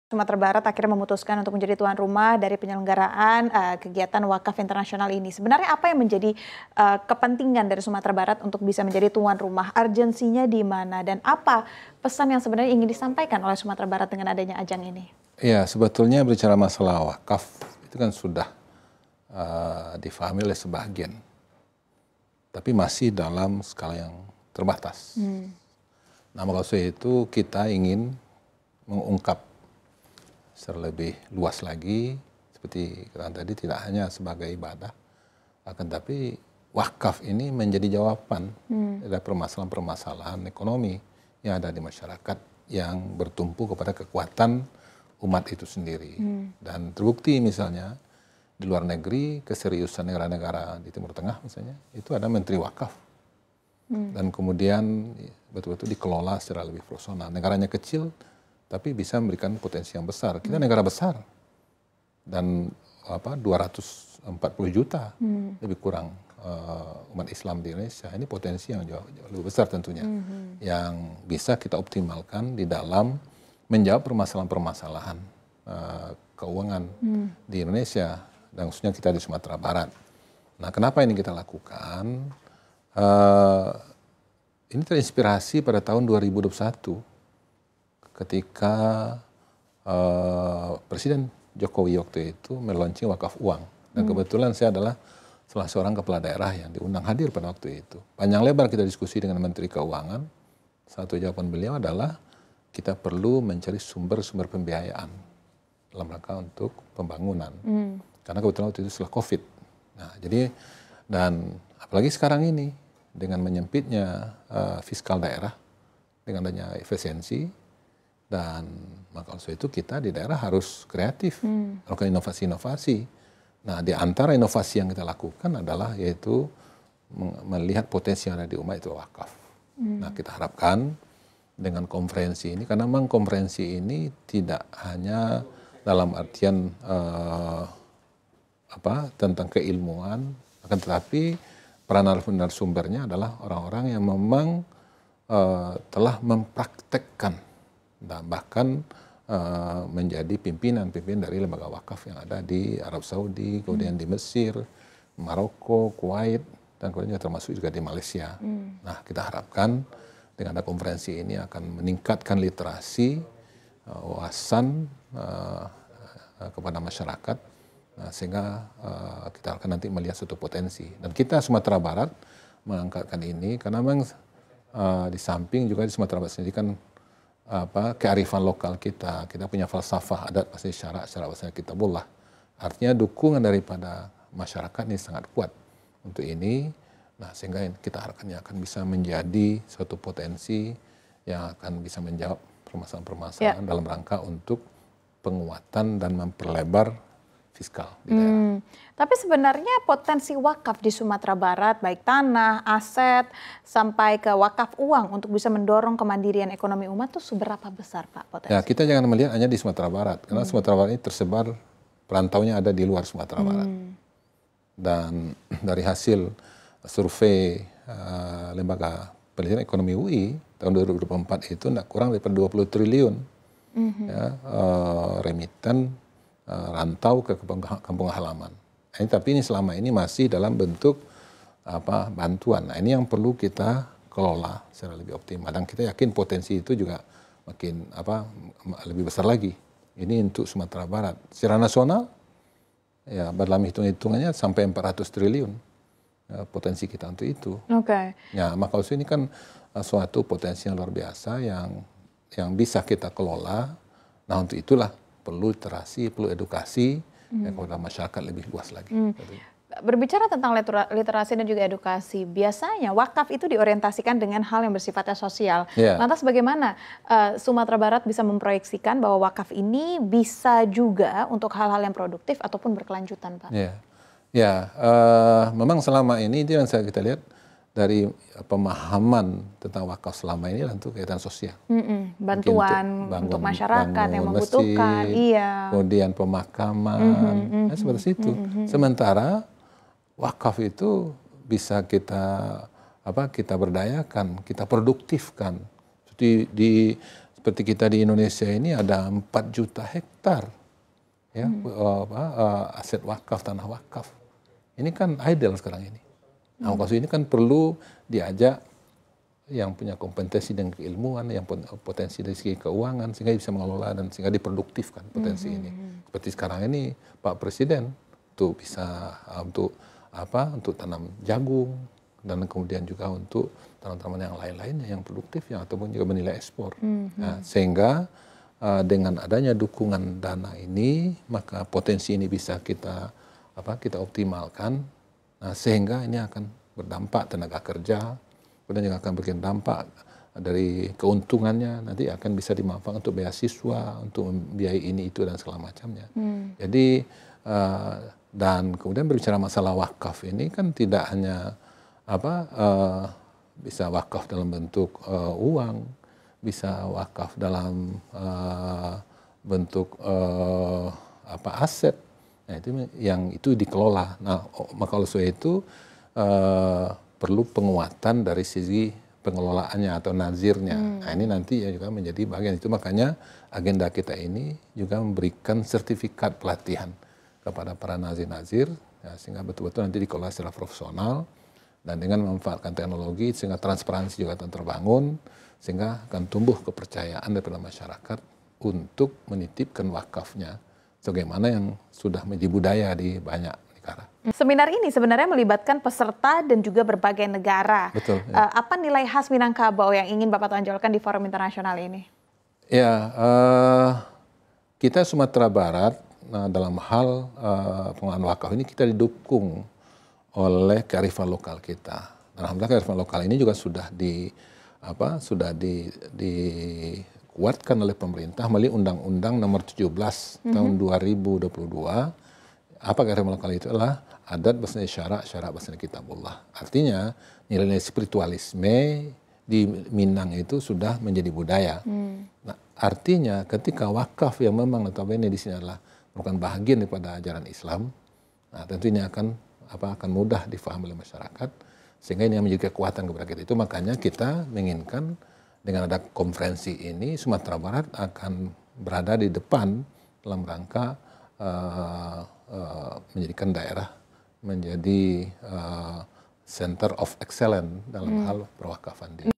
Sumatera Barat akhirnya memutuskan untuk menjadi tuan rumah dari penyelenggaraan kegiatan wakaf internasional ini. Sebenarnya apa yang menjadi kepentingan dari Sumatera Barat untuk bisa menjadi tuan rumah? Urgensinya di mana dan apa pesan yang sebenarnya ingin disampaikan oleh Sumatera Barat dengan adanya ajang ini? Ya, sebetulnya bicara masalah wakaf itu kan sudah difahami oleh sebagian, tapi masih dalam skala yang terbatas. Nah, maksud itu kita ingin mengungkap secara lebih luas lagi, seperti kata tadi, tidak hanya sebagai ibadah, akan tapi wakaf ini menjadi jawaban dari permasalahan-permasalahan ekonomi yang ada di masyarakat yang bertumpu kepada kekuatan umat itu sendiri. Dan terbukti misalnya di luar negeri, keseriusan negara-negara di Timur Tengah misalnya, itu ada menteri wakaf. Dan kemudian betul-betul dikelola secara lebih profesional. Negaranya kecil, tapi bisa memberikan potensi yang besar. Kita negara besar dan 240 juta lebih kurang umat Islam di Indonesia. Ini potensi yang jauh lebih besar tentunya, yang bisa kita optimalkan di dalam menjawab permasalahan-permasalahan keuangan di Indonesia dan khususnya kita di Sumatera Barat. Nah, kenapa ini kita lakukan? Ini terinspirasi pada tahun 2021. Ketika Presiden Jokowi waktu itu melaunching wakaf uang. Dan kebetulan saya adalah salah seorang kepala daerah yang diundang hadir pada waktu itu. Panjang lebar kita diskusi dengan Menteri Keuangan. Satu jawaban beliau adalah kita perlu mencari sumber-sumber pembiayaan dalam rangka untuk pembangunan. Karena kebetulan waktu itu setelah COVID. Nah, jadi, dan apalagi sekarang ini dengan menyempitnya fiskal daerah, dengan adanya efisiensi, dan maka untuk itu kita di daerah harus kreatif, melakukan inovasi-inovasi. Nah, di antara inovasi yang kita lakukan adalah yaitu melihat potensi yang ada di umat itu wakaf. Nah, kita harapkan dengan konferensi ini, karena memang konferensi ini tidak hanya dalam artian tentang keilmuan, akan tetapi para narasumbernya adalah orang-orang yang memang telah mempraktekkan dan bahkan menjadi pimpinan-pimpinan dari lembaga wakaf yang ada di Arab Saudi, kemudian di Mesir, Maroko, Kuwait, dan kemudian termasuk juga di Malaysia. Nah, kita harapkan dengan ada konferensi ini akan meningkatkan literasi, wawasan kepada masyarakat, sehingga kita akan nanti melihat suatu potensi. Dan kita Sumatera Barat mengangkatkan ini karena memang di samping juga di Sumatera Barat sendiri kan kearifan lokal kita punya falsafah adat pasti syarak bahasa kitabullah. Artinya dukungan daripada masyarakat ini sangat kuat untuk ini. Nah, sehingga kita harapkannya akan bisa menjadi suatu potensi yang akan bisa menjawab permasalahan-permasalahan dalam rangka untuk penguatan dan memperlebar fiskal di daerah. Tapi sebenarnya potensi wakaf di Sumatera Barat, baik tanah, aset, sampai ke wakaf uang untuk bisa mendorong kemandirian ekonomi umat itu seberapa besar, Pak, potensi? Ya, kita jangan melihat hanya di Sumatera Barat, karena Sumatera Barat ini tersebar, perantaunya ada di luar Sumatera Barat. Dan dari hasil survei Lembaga Penelitian Ekonomi UI tahun 2024 itu tidak kurang daripada 20 triliun remiten rantau ke kampung halaman. Tapi ini selama ini masih dalam bentuk bantuan. Nah, ini yang perlu kita kelola secara lebih optimal. Dan kita yakin potensi itu juga makin lebih besar lagi. Ini untuk Sumatera Barat. Secara nasional, ya dalam hitung-hitungannya sampai 400 triliun potensi kita untuk itu. Ya, maka ini kan suatu potensi yang luar biasa yang bisa kita kelola. Nah, untuk itulah perlu literasi, perlu edukasi kepada masyarakat lebih luas lagi. Berbicara tentang literasi dan juga edukasi, biasanya wakaf itu diorientasikan dengan hal yang bersifatnya sosial. Lantas bagaimana Sumatera Barat bisa memproyeksikan bahwa wakaf ini bisa juga untuk hal-hal yang produktif ataupun berkelanjutan, Pak? Memang selama ini itu yang kita lihat dari pemahaman tentang wakaf selama ini untuk kegiatan sosial. Bantuan untuk masyarakat yang membutuhkan, kemudian pemakaman, seperti itu. Sementara wakaf itu bisa kita berdayakan, kita produktifkan. seperti kita di Indonesia ini ada 4 juta hektar ya aset wakaf, tanah wakaf. Ini kan idle sekarang ini. Nah, maksud ini kan perlu diajak yang punya kompetensi dan keilmuan, yang potensi dari segi keuangan, sehingga bisa mengelola dan sehingga diproduktifkan potensi ini. Seperti sekarang ini Pak Presiden untuk bisa untuk tanam jagung dan kemudian juga untuk tanaman-tanaman yang lain-lainnya yang produktif yang ataupun juga bernilai ekspor. Nah, sehingga dengan adanya dukungan dana ini, maka potensi ini bisa kita optimalkan. Nah, sehingga ini akan berdampak tenaga kerja, kemudian juga akan berikan dampak dari keuntungannya, nanti akan bisa dimanfaatkan untuk beasiswa, untuk membiayai ini itu dan segala macamnya. Jadi dan kemudian berbicara masalah wakaf ini kan tidak hanya bisa wakaf dalam bentuk uang, bisa wakaf dalam bentuk aset. Nah, itu dikelola. Nah, maka oleh sebab itu perlu penguatan dari sisi pengelolaannya atau nazirnya. Nah, ini nanti ya juga menjadi bagian itu, makanya agenda kita ini juga memberikan sertifikat pelatihan kepada para nazir-nazir ya, sehingga betul-betul nanti dikelola secara profesional dan dengan memanfaatkan teknologi sehingga transparansi juga akan terbangun, sehingga akan tumbuh kepercayaan daripada masyarakat untuk menitipkan wakafnya sebagaimana yang sudah menjadi budaya di banyak negara. Seminar ini sebenarnya melibatkan peserta dan juga berbagai negara. Betul. Ya. Apa nilai khas Minangkabau yang ingin Bapak tonjolkan di forum internasional ini? Ya, kita Sumatera Barat dalam hal pengelolaan wakaf ini kita didukung oleh kearifan lokal kita. Dan alhamdulillah kearifan lokal ini juga sudah dikuatkan oleh pemerintah melalui Undang-Undang Nomor 17 tahun 2022. Apa kearifan lokal itu adalah adat bahasa syarak bahasa kitabullah. Artinya nilai-nilai spiritualisme di Minang itu sudah menjadi budaya. Nah, artinya ketika wakaf yang memang notabene di sini adalah merupakan bahagian daripada ajaran Islam, nah tentunya akan mudah difahami oleh masyarakat, sehingga ini yang menjadi kekuatan kepada kita. Itu makanya kita menginginkan dengan ada konferensi ini Sumatera Barat akan berada di depan dalam rangka menjadikan daerah menjadi center of excellence dalam hal perwakafan.